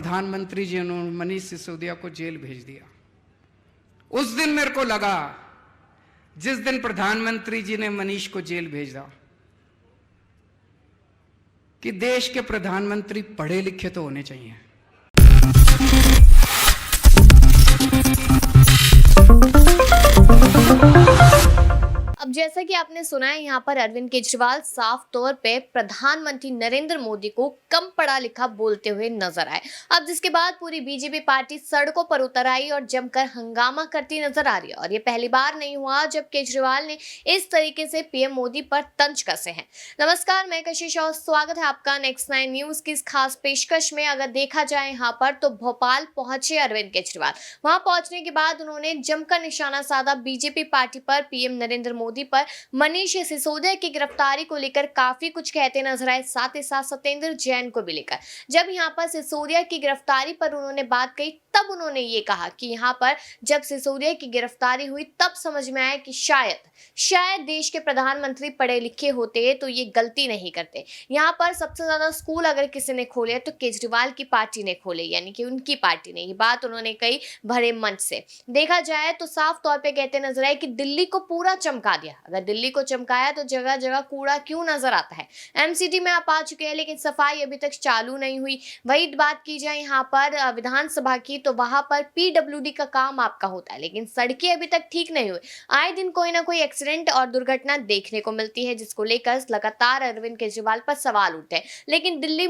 प्रधानमंत्री जी ने मनीष सिसोदिया को जेल भेज दिया। उस दिन मेरे को लगा, जिस दिन प्रधानमंत्री जी ने मनीष को जेल भेजा, कि देश के प्रधानमंत्री पढ़े लिखे तो होने चाहिए। अब जैसा कि आपने सुना है, यहाँ पर अरविंद केजरीवाल साफ तौर पे प्रधानमंत्री नरेंद्र मोदी को कम पढ़ा लिखा बोलते हुए नजर आए। अब जिसके बाद पूरी बीजेपी पार्टी सड़कों पर उतर आई और जमकर हंगामा करती नजर आ रही है। और ये पहली बार नहीं हुआ जब केजरीवाल ने इस तरीके से पीएम मोदी पर तंज कसे हैं। नमस्कार, मैं कशिश और स्वागत है आपका नेक्स्ट 9 न्यूज की इस खास पेशकश में। अगर देखा जाए यहाँ पर तो भोपाल पहुंचे अरविंद केजरीवाल। वहां पहुंचने के बाद उन्होंने जमकर निशाना साधा बीजेपी पार्टी पर। पीएम नरेंद्र मोदी पर मनीष सिसोदिया की गिरफ्तारी को लेकर काफी कुछ कहते नजर आए, साथ ही साथ सत्येंद्र जैन को भी लेकर। जब यहां पर सिसोदिया की गिरफ्तारी पर उन्होंने बात कही, तब उन्होंने ये कहा कि यहां पर जब सिसोदिया की गिरफ्तारी हुई तब समझ में आया कि शायद देश के प्रधानमंत्री पढ़े लिखे होते तो ये गलती नहीं करते। यहाँ पर सबसे ज्यादा स्कूल अगर किसी ने खोले तो केजरीवाल की पार्टी ने खोले, यानी कि उनकी पार्टी ने। ये बात उन्होंने कही भरे मंच से। देखा जाए तो साफ तौर पे कहते नजर आए कि दिल्ली को पूरा चमका दिया। अगर दिल्ली को चमकाया तो जगह जगह कूड़ा क्यों नजर आता है। एमसीडी में आप आ चुके हैं, लेकिन सफाई अभी तक चालू नहीं हुई। वही बात की जाए यहाँ पर विधानसभा की, तो वहां पर पीडब्ल्यूडी का काम आपका होता है, लेकिन सड़कें अभी तक ठीक नहीं हुई। आए दिन कोई ना कोई एक्सीडेंट और दुर्घटना देखने को मिलती है, जिसको लेकर लगातार अरविंद केजरीवाल पर सवाल उठे। लेकिन दिल्ली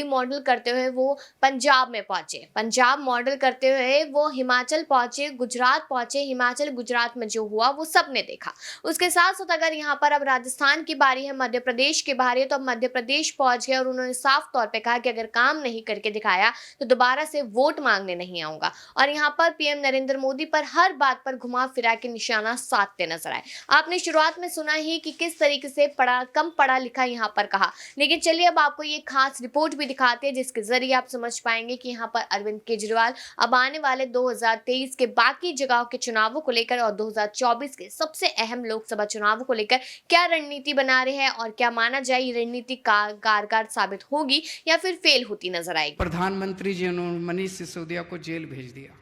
मॉडल करते हुए वो पंजाब में पहुंचे, पंजाब मॉडल करते हुए वो हिमाचल पहुंचे, गुजरात पहुंचे। हिमाचल गुजरात में जो हुआ वो सबने देखा। उसके साथ साथ अगर यहाँ पर अब राजस्थान की बारी है, मध्य प्रदेश की बारी है, तो अब मध्य प्रदेश पहुंच गए और उन्होंने साफ तौर पे कहा कि अगर काम नहीं करके दिखाया तो दोबारा से वोट मांगने नहीं आऊंगा। और यहाँ पर पीएम नरेंद्र मोदी पर हर बात पर घुमा फिरा के निशाना साधते नजर आए। आपने शुरुआत में सुना ही कि किस तरीके से कम पढ़ा लिखा यहाँ पर कहा, लेकिन चलिए अब आपको ये खास रिपोर्ट भी दिखाते हैं, जिसके जरिए आप समझ पाएंगे कि यहाँ पर अरविंद केजरीवाल अब आने वाले 2023 के बाकी जगहों के चुनावों को लेकर और 2024 के सबसे अहम लोकसभा चुनावों को लेकर क्या रणनीति बना रहे हैं और क्या माना जाए ये रणनीति कारगर साबित होगी या फिर फेल होती नजर आएगी। प्रधानमंत्री जी ने मनीष सिसोदिया को जेल भेज दिया।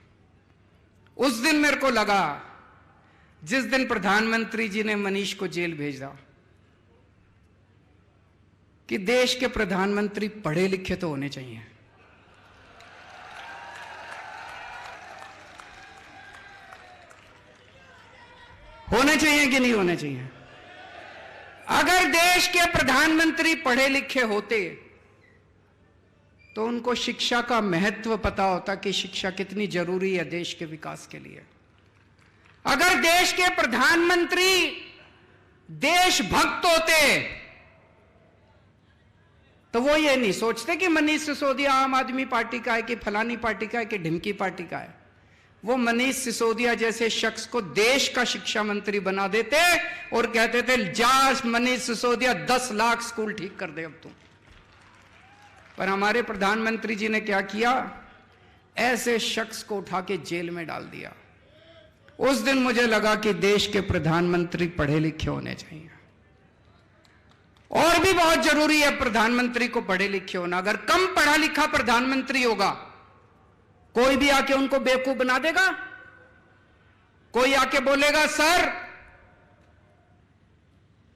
उस दिन मेरे को लगा, जिस दिन प्रधानमंत्री जी ने मनीष को जेल भेजा, कि देश के प्रधानमंत्री पढ़े लिखे तो होने चाहिए। होने चाहिए कि नहीं होने चाहिए? अगर देश के प्रधानमंत्री पढ़े लिखे होते तो उनको शिक्षा का महत्व पता होता कि शिक्षा कितनी जरूरी है देश के विकास के लिए। अगर देश के प्रधानमंत्री देशभक्त होते तो वो ये नहीं सोचते कि मनीष सिसोदिया आम आदमी पार्टी का है कि फलानी पार्टी का है कि ढिमकी पार्टी का है। वो मनीष सिसोदिया जैसे शख्स को देश का शिक्षा मंत्री बना देते और कहते थे, जा मनीष सिसोदिया 10 लाख स्कूल ठीक कर दे अब तुम। पर हमारे प्रधानमंत्री जी ने क्या किया? ऐसे शख्स को उठा के जेल में डाल दिया। उस दिन मुझे लगा कि देश के प्रधानमंत्री पढ़े लिखे होने चाहिए। और भी बहुत जरूरी है प्रधानमंत्री को पढ़े लिखे होना। अगर कम पढ़ा लिखा प्रधानमंत्री होगा, कोई भी आके उनको बेवकूफ बना देगा। कोई आके बोलेगा, सर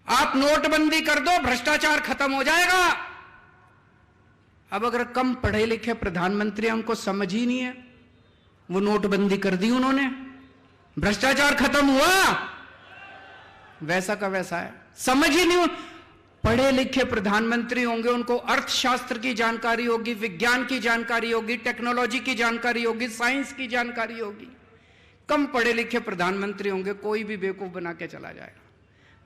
आप नोटबंदी कर दो, भ्रष्टाचार खत्म हो जाएगा। अब अगर कम पढ़े लिखे प्रधानमंत्री, उनको समझ ही नहीं है, वो नोटबंदी कर दी उन्होंने, भ्रष्टाचार खत्म हुआ, वैसा का वैसा है, समझ ही नहीं। पढ़े लिखे प्रधानमंत्री होंगे, उनको अर्थशास्त्र की जानकारी होगी, विज्ञान की जानकारी होगी, टेक्नोलॉजी की जानकारी होगी, साइंस की जानकारी होगी। कम पढ़े लिखे प्रधानमंत्री होंगे, कोई भी बेवकूफ बना के चला जाएगा।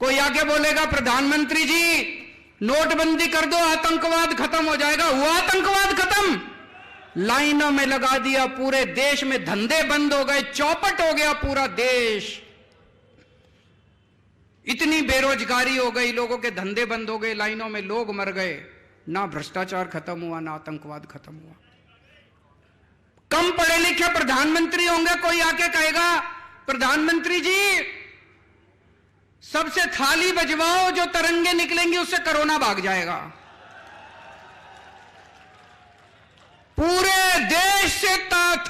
कोई आगे बोलेगा, प्रधानमंत्री जी नोटबंदी कर दो, आतंकवाद खत्म हो जाएगा। हुआ आतंकवाद खत्म? लाइनों में लगा दिया, पूरे देश में धंधे बंद हो गए, चौपट हो गया पूरा देश। इतनी बेरोजगारी हो गई, लोगों के धंधे बंद हो गए, लाइनों में लोग मर गए। ना भ्रष्टाचार खत्म हुआ, ना आतंकवाद खत्म हुआ। कम पढ़े लिखे प्रधानमंत्री होंगे, कोई आके कहेगा, प्रधानमंत्री जी सबसे थाली बजवाओ, जो तरंगे निकलेंगी उससे कोरोना भाग जाएगा। पूरे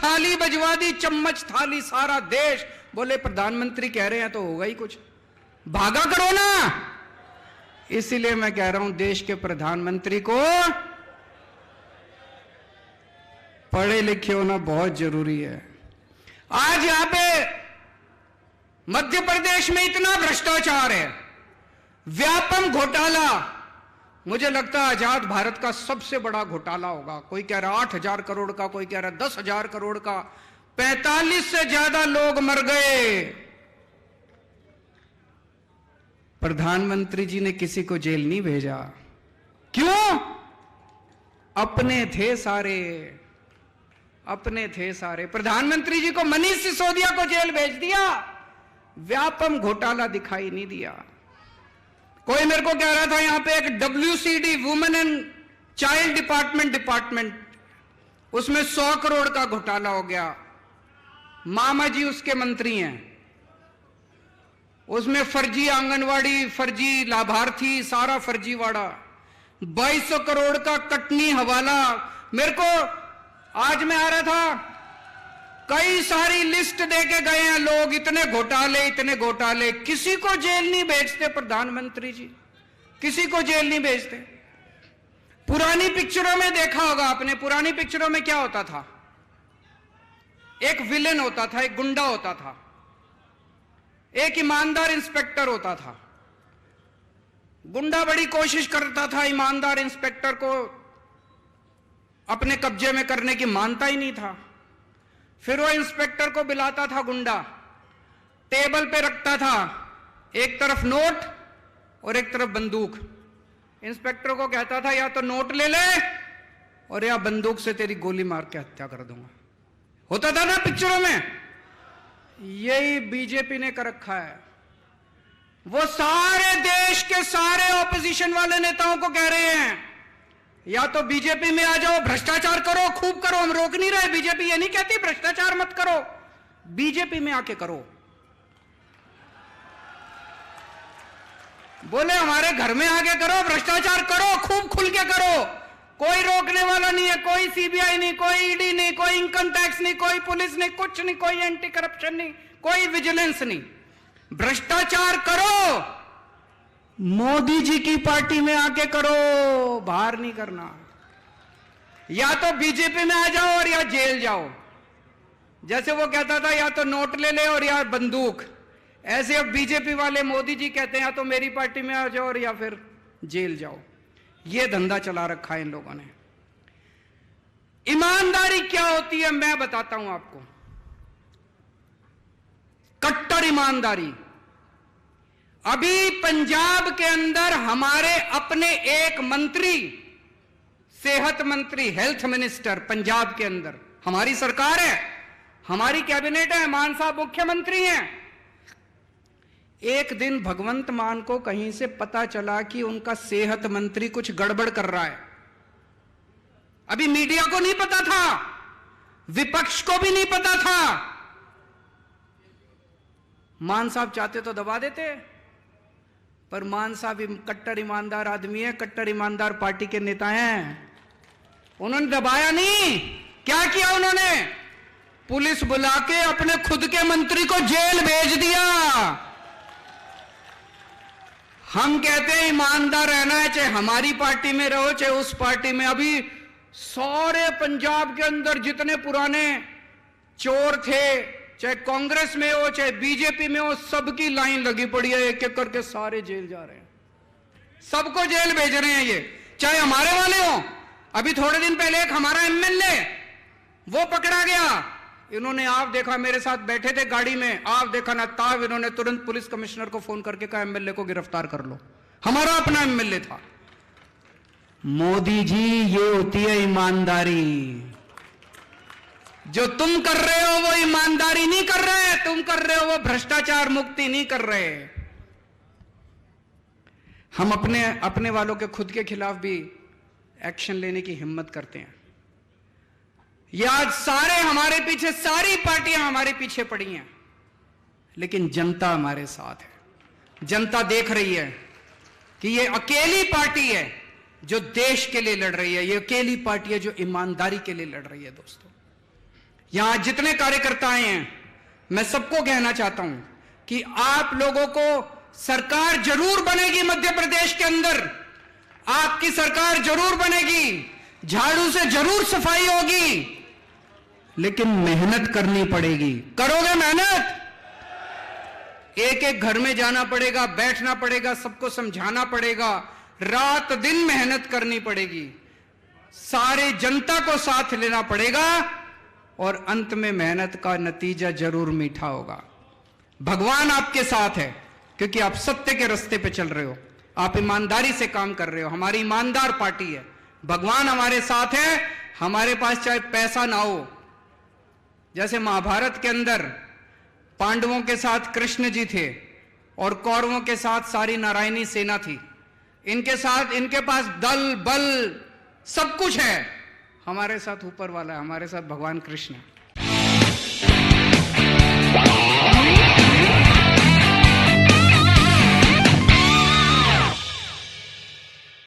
थाली बजवा दी, चम्मच थाली सारा देश। बोले प्रधानमंत्री कह रहे हैं तो होगा ही कुछ, भागा करो ना। इसीलिए मैं कह रहा हूं देश के प्रधानमंत्री को पढ़े लिखे होना बहुत जरूरी है। आज यहां पे मध्य प्रदेश में इतना भ्रष्टाचार है, व्यापम घोटाला, मुझे लगता है आजाद भारत का सबसे बड़ा घोटाला होगा। कोई कह रहा 8,000 करोड़ का, कोई कह रहा 10,000 करोड़ का। 45 से ज्यादा लोग मर गए। प्रधानमंत्री जी ने किसी को जेल नहीं भेजा। क्यों? अपने थे सारे, अपने थे सारे। प्रधानमंत्री जी को मनीष सिसोदिया को जेल भेज दिया, व्यापम घोटाला दिखाई नहीं दिया। कोई मेरे को कह रहा था यहां पे एक WCD women and child department, उसमें 100 करोड़ का घोटाला हो गया। मामा जी उसके मंत्री हैं, उसमें फर्जी आंगनवाड़ी, फर्जी लाभार्थी, सारा फर्जीवाड़ा। 2200 करोड़ का कटनी हवाला। मेरे को आज मैं आ रहा था, कई सारी लिस्ट देके गए हैं लोग, इतने घोटाले, इतने घोटाले। किसी को जेल नहीं भेजते प्रधानमंत्री जी, किसी को जेल नहीं भेजते। पुरानी पिक्चरों में देखा होगा आपने, पुरानी पिक्चरों में क्या होता था? एक विलेन होता था, एक गुंडा होता था, एक ईमानदार इंस्पेक्टर होता था। गुंडा बड़ी कोशिश करता था ईमानदार इंस्पेक्टर को अपने कब्जे में करने की, मानता ही नहीं था। फिर वो इंस्पेक्टर को बुलाता था गुंडा, टेबल पे रखता था एक तरफ नोट और एक तरफ बंदूक। इंस्पेक्टर को कहता था या तो नोट ले ले और या बंदूक से तेरी गोली मार के हत्या कर दूंगा। होता था ना पिक्चरों में। यही बीजेपी ने कर रखा है। वो सारे देश के सारे ऑपोजिशन वाले नेताओं को कह रहे हैं या तो बीजेपी में आ जाओ, भ्रष्टाचार करो, खूब करो। हम रोक नहीं रहे, बीजेपी ये नहीं कहती भ्रष्टाचार मत करो, बीजेपी में आके करो। बोले हमारे घर में आके करो, भ्रष्टाचार करो, खूब खुल के करो, कोई रोकने वाला नहीं है, कोई सीबीआई नहीं, कोई ईडी नहीं, कोई इनकम टैक्स नहीं, कोई पुलिस नहीं, कुछ नहीं, कोई एंटी करप्शन नहीं, कोई विजिलेंस नहीं। भ्रष्टाचार करो, मोदी जी की पार्टी में आके करो, बाहर नहीं करना। या तो बीजेपी में आ जाओ और या जेल जाओ। जैसे वो कहता था या तो नोट ले ले और या बंदूक, ऐसे अब बीजेपी वाले मोदी जी कहते हैं या तो मेरी पार्टी में आ जाओ और या फिर जेल जाओ। ये धंधा चला रखा है इन लोगों ने। ईमानदारी क्या होती है मैं बताता हूं आपको। कट्टर ईमानदारी। अभी पंजाब के अंदर हमारे अपने एक मंत्री, सेहत मंत्री, हेल्थ मिनिस्टर पंजाब के अंदर, हमारी सरकार है, हमारी कैबिनेट है, मान साहब मुख्यमंत्री हैं। एक दिन भगवंत मान को कहीं से पता चला कि उनका सेहत मंत्री कुछ गड़बड़ कर रहा है। अभी मीडिया को नहीं पता था, विपक्ष को भी नहीं पता था। मान साहब चाहते तो दबा देते, पर मान साहब कट्टर ईमानदार आदमी है, कट्टर ईमानदार पार्टी के नेता हैं। उन्होंने दबाया नहीं। क्या किया उन्होंने? पुलिस बुला के अपने खुद के मंत्री को जेल भेज दिया। हम कहते हैं ईमानदार रहना है, चाहे हमारी पार्टी में रहो चाहे उस पार्टी में। अभी सारे पंजाब के अंदर जितने पुराने चोर थे, चाहे कांग्रेस में हो चाहे बीजेपी में हो, सबकी लाइन लगी पड़ी है, एक एक करके सारे जेल जा रहे हैं, सबको जेल भेज रहे हैं ये, चाहे हमारे वाले हो। अभी थोड़े दिन पहले एक हमारा एमएलए वो पकड़ा गया। इन्होंने आप देखा, मेरे साथ बैठे थे गाड़ी में, आप देखा ना ताब, इन्होंने तुरंत पुलिस कमिश्नर को फोन करके कहा एमएलए को गिरफ्तार कर लो। हमारा अपना एमएलए था। मोदी जी, ये होती है ईमानदारी। जो तुम कर रहे हो वो ईमानदारी नहीं कर रहे, तुम कर रहे हो वो भ्रष्टाचार मुक्ति नहीं कर रहे। हम अपने वालों के खुद के खिलाफ भी एक्शन लेने की हिम्मत करते हैं। ये आज सारे हमारे पीछे, सारी पार्टियां हमारे पीछे पड़ी हैं, लेकिन जनता हमारे साथ है। जनता देख रही है कि ये अकेली पार्टी है जो देश के लिए लड़ रही है, ये अकेली पार्टी है जो ईमानदारी के लिए लड़ रही है। दोस्तों, यहां जितने कार्यकर्ता आए हैं, मैं सबको कहना चाहता हूं कि आप लोगों को सरकार जरूर बनेगी मध्य प्रदेश के अंदर, आपकी सरकार जरूर बनेगी, झाड़ू से जरूर सफाई होगी, लेकिन मेहनत करनी पड़ेगी। करोगे मेहनत? एक एक घर में जाना पड़ेगा, बैठना पड़ेगा, सबको समझाना पड़ेगा, रात दिन मेहनत करनी पड़ेगी, सारे जनता को साथ लेना पड़ेगा और अंत में मेहनत का नतीजा जरूर मीठा होगा। भगवान आपके साथ है क्योंकि आप सत्य के रास्ते पे चल रहे हो, आप ईमानदारी से काम कर रहे हो। हमारी ईमानदार पार्टी है, भगवान हमारे साथ है। हमारे पास चाहे पैसा ना हो, जैसे महाभारत के अंदर पांडवों के साथ कृष्ण जी थे और कौरवों के साथ सारी नारायणी सेना थी, इनके साथ इनके पास दल बल सब कुछ है, हमारे साथ ऊपर वाला है, हमारे साथ भगवान कृष्ण है।